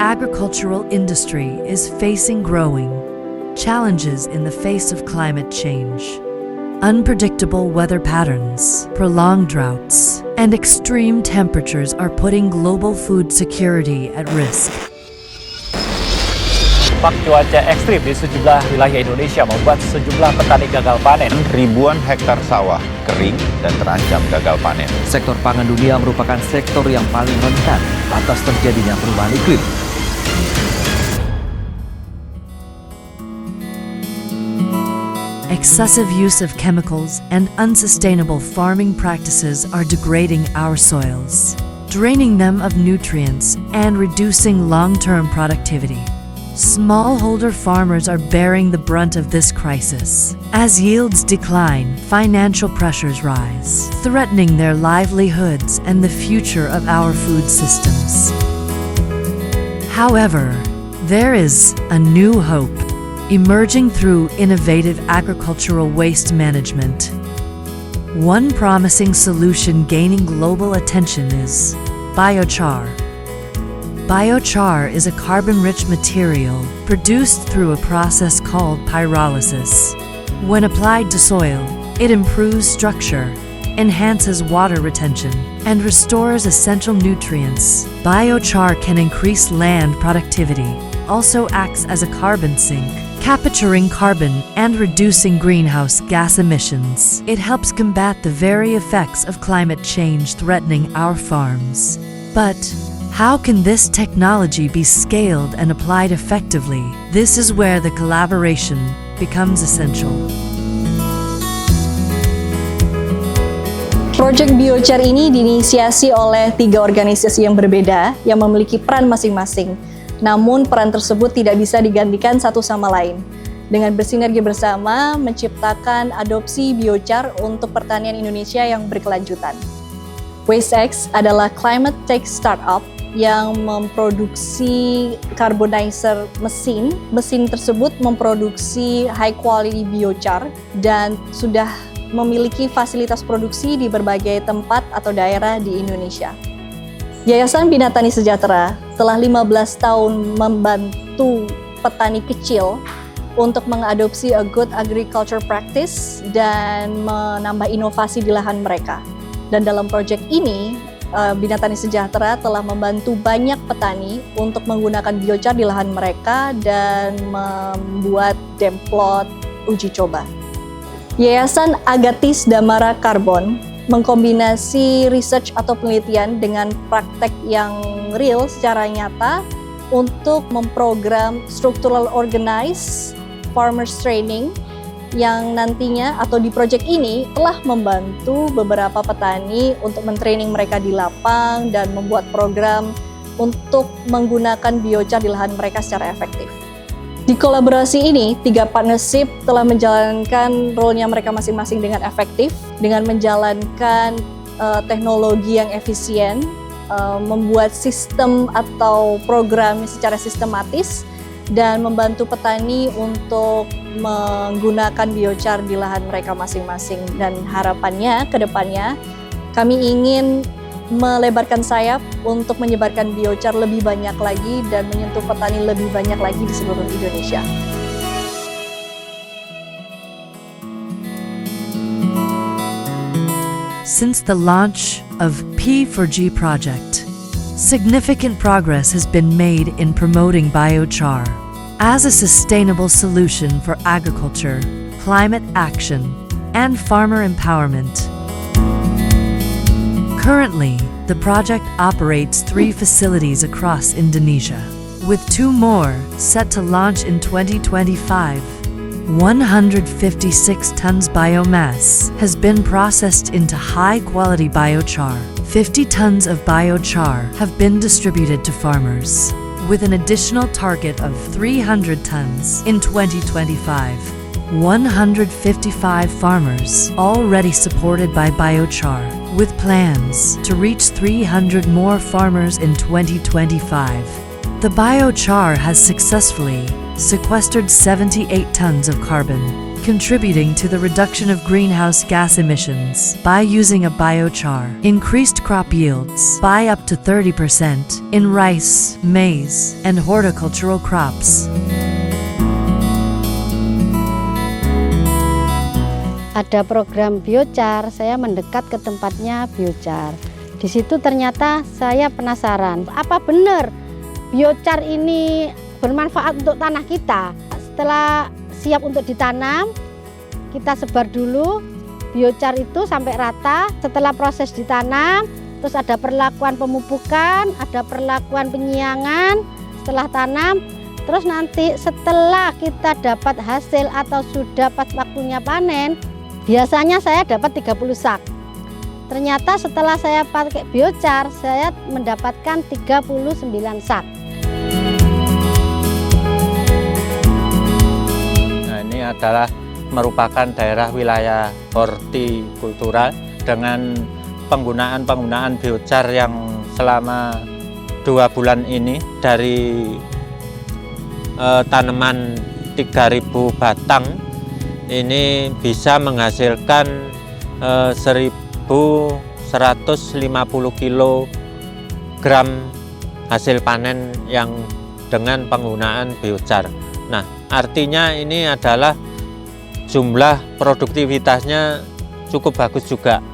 agricultural industry is facing growing challenges in the face of climate change. Unpredictable weather patterns, prolonged droughts, and extreme temperatures are putting global food security at risk. Dampak cuaca ekstrim di sejumlah wilayah Indonesia membuat sejumlah petani gagal panen. Ribuan hektar sawah kering dan terancam gagal panen. Sektor pangan dunia merupakan sektor yang paling rentan atas terjadinya perubahan iklim. Excessive use of chemicals and unsustainable farming practices are degrading our soils, draining them of nutrients and reducing long-term productivity. Smallholder farmers are bearing the brunt of this crisis. As yields decline, financial pressures rise, threatening their livelihoods and the future of our food systems. However, there is a new hope emerging through innovative agricultural waste management. One promising solution gaining global attention is biochar. Biochar is a carbon-rich material produced through a process called pyrolysis. When applied to soil, it improves structure, enhances water retention, and restores essential nutrients. Biochar can increase land productivity, also acts as a carbon sink, capturing carbon and reducing greenhouse gas emissions. It helps combat the very effects of climate change threatening our farms. But how can this technology be scaled and applied effectively? This is where the collaboration becomes essential. Project Biochar ini diinisiasi oleh 3 organisasi yang berbeda yang memiliki peran masing-masing. Namun peran tersebut tidak bisa digantikan satu sama lain. Dengan bersinergi bersama, menciptakan adopsi biochar untuk pertanian Indonesia yang berkelanjutan. WasteX adalah climate tech startup yang memproduksi carbonizer mesin. Mesin tersebut memproduksi high quality biochar dan sudah memiliki fasilitas produksi di berbagai tempat atau daerah di Indonesia. Yayasan Bina Tani Sejahtera telah 15 tahun membantu petani kecil untuk mengadopsi a good agriculture practice dan menambah inovasi di lahan mereka. Dan dalam proyek ini, Bina Tani Sejahtera telah membantu banyak petani untuk menggunakan biochar di lahan mereka dan membuat demplot uji coba. Yayasan Agatis Damara Karbon mengkombinasi research atau penelitian dengan praktek yang real secara nyata untuk memprogram structural organized farmers training yang nantinya atau di proyek ini telah membantu beberapa petani untuk mentraining mereka di lapang dan membuat program untuk menggunakan biochar di lahan mereka secara efektif. Di kolaborasi ini, 3 partnership telah menjalankan role-nya mereka masing-masing dengan efektif, dengan menjalankan teknologi yang efisien, membuat sistem atau program secara sistematis, dan membantu petani untuk menggunakan biochar di lahan mereka masing-masing. Dan harapannya ke depannya kami ingin melebarkan sayap untuk menyebarkan biochar lebih banyak lagi dan menyentuh petani lebih banyak lagi di seluruh Indonesia. Since the launch of P4G project, significant progress has been made in promoting biochar as a sustainable solution for agriculture, climate action, and farmer empowerment. Currently, the project operates 3 facilities across Indonesia, with 2 more set to launch in 2025. 156 tons biomass has been processed into high-quality biochar. 50 tons of biochar have been distributed to farmers, with an additional target of 300 tons in 2025. 155 farmers already supported by biochar, with plans to reach 300 more farmers in 2025. The biochar has successfully sequestered 78 tons of carbon, contributing to the reduction of greenhouse gas emissions by using a biochar, increased crop yields by up to 30% in rice, maize, and horticultural crops. Ada program biochar, saya mendekat ke tempatnya biochar. Di situ ternyata saya penasaran, apa benar biochar ini bermanfaat untuk tanah kita? Setelah siap untuk ditanam, kita sebar dulu biochar itu sampai rata. Setelah proses ditanam, terus ada perlakuan pemupukan, ada perlakuan penyiangan setelah tanam. Terus nanti setelah kita dapat hasil atau sudah pas waktunya panen, biasanya saya dapat 30 sak. Ternyata setelah saya pakai biochar, saya mendapatkan 39 sak. Nah, ini adalah merupakan daerah wilayah hortikultural dengan penggunaan biochar yang selama 2 bulan ini dari tanaman 3.000 batang ini bisa menghasilkan 1.150 kilogram hasil panen yang dengan penggunaan biochar. Nah, artinya ini adalah jumlah produktivitasnya cukup bagus juga,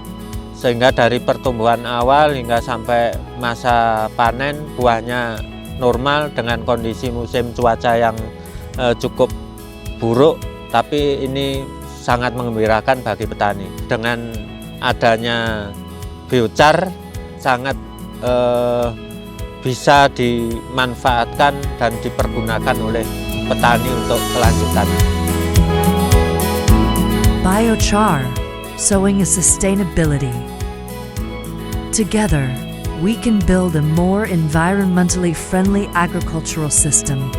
sehingga dari pertumbuhan awal hingga sampai masa panen buahnya normal dengan kondisi musim cuaca yang cukup buruk. Tapi ini sangat mengembirakan bagi petani. Dengan adanya biochar sangat bisa dimanfaatkan dan dipergunakan oleh petani untuk kelanjutan. Biochar, sowing a sustainability. Together, we can build a more environmentally friendly agricultural system.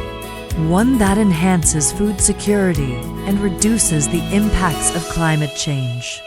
One that enhances food security and reduces the impacts of climate change.